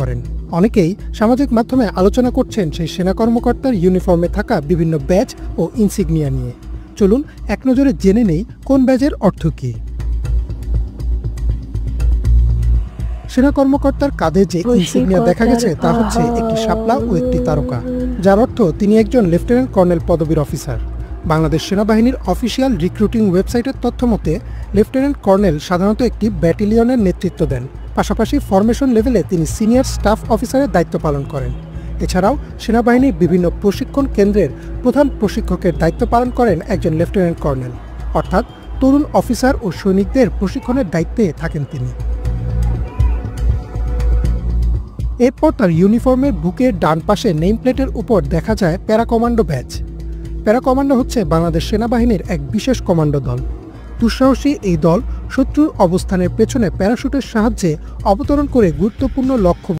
করেন। অনেকেই সামাজিক মাধ্যমে আলোচনা করছেন সেই সেনা কর্মকর্তার ইউনিফর্মে থাকা বিভিন্ন ব্যাজ ও ইনসিগনিয়া নিয়ে। চলুন এক নজরে জেনে নেই কোন ব্যাজের অর্থ কী। সেনা কর্মকর্তার কাঁধে যে ইনসিগনিয়া দেখা গেছে তা হচ্ছে একটি শাপলা ও একটি তারকা, যার অর্থ তিনি একজন লেফটেন্যান্ট কর্নেল পদবীর অফিসার। বাংলাদেশ সেনাবাহিনীর অফিসিয়াল রিক্রুটিং ওয়েবসাইটের তথ্য মতে লেফটেন্যান্ট কর্নেল সাধারণত একটি ব্যাটালিয়নের নেতৃত্ব দেন, পাশাপাশি ফরমেশন লেভেলে তিনি সিনিয়র স্টাফ অফিসারের দায়িত্ব পালন করেন। এছাড়াও সেনাবাহিনীর বিভিন্ন প্রশিক্ষণ কেন্দ্রের প্রধান প্রশিক্ষকের দায়িত্ব পালন করেন একজন লেফটেন্যান্ট কর্নেল, অর্থাৎ তরুণ অফিসার ও সৈনিকদের প্রশিক্ষণের দায়িত্বে থাকেন তিনি। এরপর তার ইউনিফর্মের বুকের ডান পাশে নেম প্লেটের উপর দেখা যায় para commando badge. Para commando হচ্ছে বাংলাদেশ সেনাবাহিনীর এক বিশেষ কমান্ডো দল। দুঃসাহসী এই দল শত্রুর অবস্থানের পেছনে প্যারাশুটের সাহায্যে অবতরণ করে গুরুত্বপূর্ণ লক্ষ্য